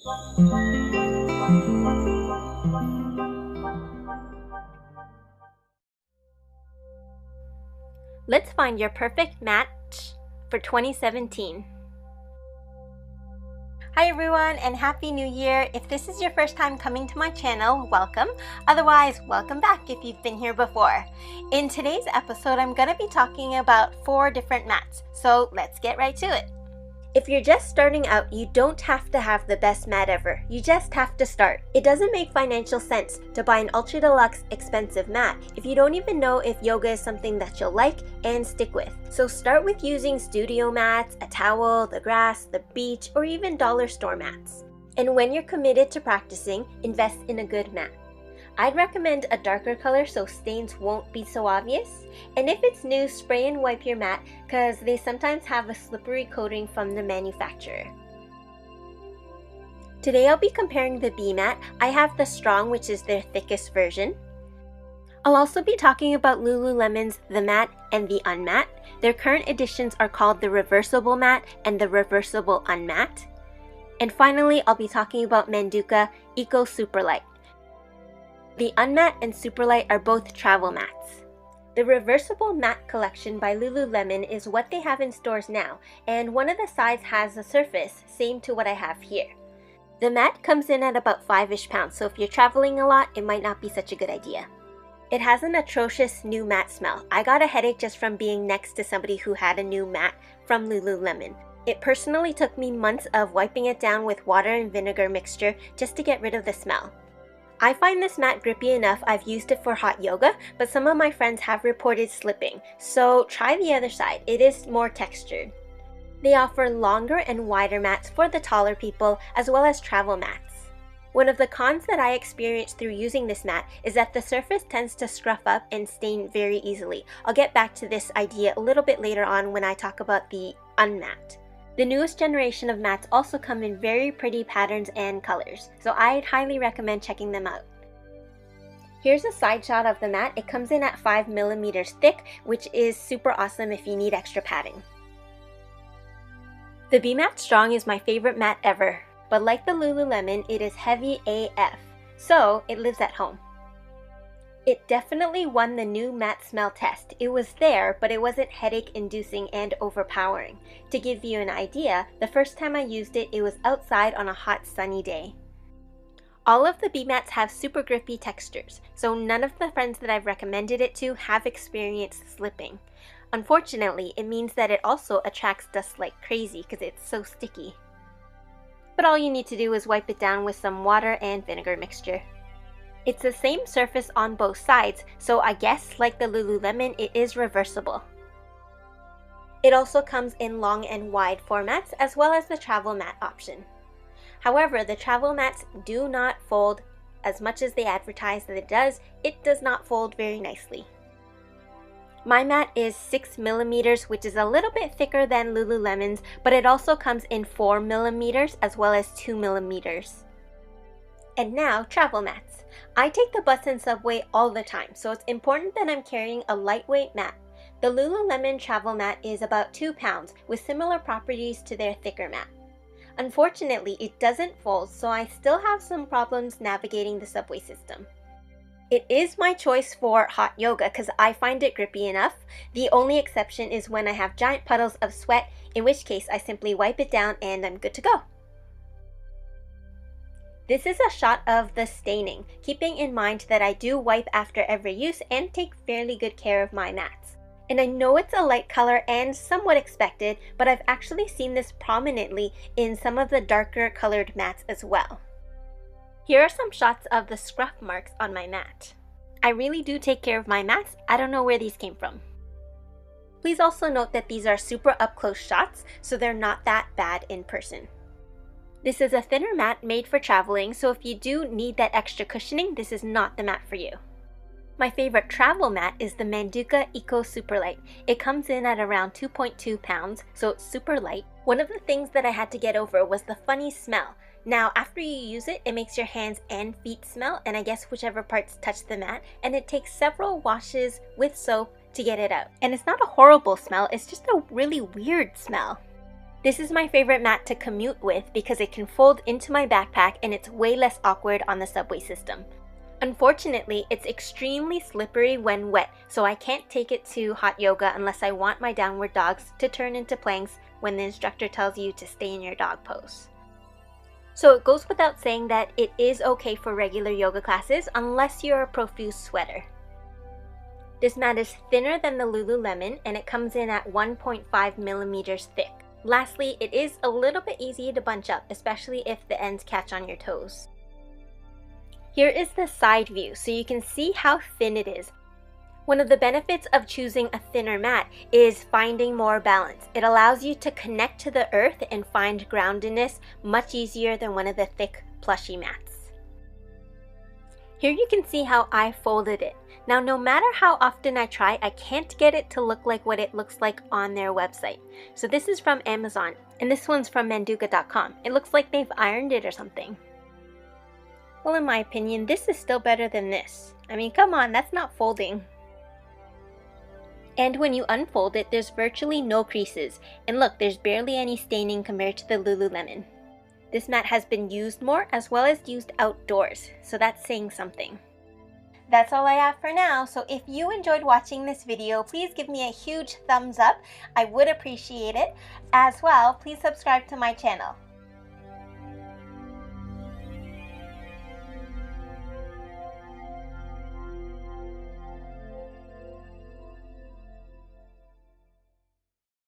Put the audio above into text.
Let's find your perfect match for 2017. Hi everyone and Happy New Year! If this is your first time coming to my channel, welcome. Otherwise, welcome back if you've been here before. In today's episode, I'm going to be talking about 4 different mats, so let's get right to it. If you're just starting out, you don't have to have the best mat ever. You just have to start. It doesn't make financial sense to buy an ultra deluxe expensive mat if you don't even know if yoga is something that you'll like and stick with. So start with using studio mats, a towel, the grass, the beach, or even dollar store mats. And when you're committed to practicing, invest in a good mat. I'd recommend a darker color so stains won't be so obvious. And if it's new, spray and wipe your mat because they sometimes have a slippery coating from the manufacturer. Today I'll be comparing the B mat. I have the Strong, which is their thickest version. I'll also be talking about Lululemon's The Mat and the Unmat. Their current editions are called the Reversible Mat and the Reversible Unmat. And finally, I'll be talking about Manduka Eco Superlight. The Unmat and Superlight are both travel mats. The Reversible Mat collection by Lululemon is what they have in stores now, and one of the sides has a surface same to what I have here. The mat comes in at about 5-ish pounds, so if you're traveling a lot, it might not be such a good idea. It has an atrocious new mat smell. I got a headache just from being next to somebody who had a new mat from Lululemon. It personally took me months of wiping it down with water and vinegar mixture just to get rid of the smell. I find this mat grippy enough. I've used it for hot yoga, but some of my friends have reported slipping, so try the other side. It is more textured. They offer longer and wider mats for the taller people, as well as travel mats. One of the cons that I experienced through using this mat is that the surface tends to scruff up and stain very easily. I'll get back to this idea a little bit later on when I talk about the Unmat. The newest generation of mats also come in very pretty patterns and colors, so I'd highly recommend checking them out. Here's a side shot of the mat. It comes in at 5 millimeters thick, which is super awesome if you need extra padding. The B-Mat Strong is my favorite mat ever, but like the Lululemon, it is heavy AF, so it lives at home. It definitely won the new mat smell test. It was there, but it wasn't headache-inducing and overpowering. To give you an idea, the first time I used it, it was outside on a hot sunny day. All of the B-Mats have super grippy textures, so none of the friends that I've recommended it to have experienced slipping. Unfortunately, it means that it also attracts dust like crazy because it's so sticky. But all you need to do is wipe it down with some water and vinegar mixture. It's the same surface on both sides, so I guess like the Lululemon, it is reversible. It also comes in long and wide formats as well as the travel mat option. However, the travel mats do not fold as much as they advertise that it does. It does not fold very nicely. My mat is 6 millimeters, which is a little bit thicker than Lululemon's, but it also comes in 4 millimeters as well as 2 millimeters. And now, travel mats. I take the bus and subway all the time, so it's important that I'm carrying a lightweight mat. The Lululemon travel mat is about 2 pounds, with similar properties to their thicker mat. Unfortunately, it doesn't fold, so I still have some problems navigating the subway system. It is my choice for hot yoga because I find it grippy enough. The only exception is when I have giant puddles of sweat, in which case I simply wipe it down and I'm good to go. This is a shot of the staining, keeping in mind that I do wipe after every use and take fairly good care of my mats. And I know it's a light color and somewhat expected, but I've actually seen this prominently in some of the darker colored mats as well. Here are some shots of the scruff marks on my mat. I really do take care of my mats. I don't know where these came from. Please also note that these are super up close shots, so they're not that bad in person. This is a thinner mat made for traveling, so if you do need that extra cushioning, this is not the mat for you. My favorite travel mat is the Manduka Eco Superlight. It comes in at around 2.2 pounds, so it's super light. One of the things that I had to get over was the funny smell. Now, after you use it, it makes your hands and feet smell, and I guess whichever parts touch the mat, and it takes several washes with soap to get it out. And it's not a horrible smell, it's just a really weird smell. This is my favorite mat to commute with because it can fold into my backpack and it's way less awkward on the subway system. Unfortunately, it's extremely slippery when wet, so I can't take it to hot yoga unless I want my downward dogs to turn into planks when the instructor tells you to stay in your dog pose. So it goes without saying that it is okay for regular yoga classes unless you're a profuse sweater. This mat is thinner than the Lululemon and it comes in at 1.5 millimeters thick. Lastly, it is a little bit easier to bunch up, especially if the ends catch on your toes. Here is the side view so you can see how thin it is. One of the benefits of choosing a thinner mat is finding more balance. It allows you to connect to the earth and find groundedness much easier than one of the thick, plushy mats. Here you can see how I folded it. Now, no matter how often I try, I can't get it to look like what it looks like on their website. So this is from Amazon, and this one's from Manduka.com. It looks like they've ironed it or something. Well, in my opinion, this is still better than this. I mean, come on, that's not folding. And when you unfold it, there's virtually no creases. And look, there's barely any staining compared to the Lululemon. This mat has been used more as well as used outdoors, so that's saying something. That's all I have for now, so if you enjoyed watching this video, please give me a huge thumbs up. I would appreciate it. As well, please subscribe to my channel.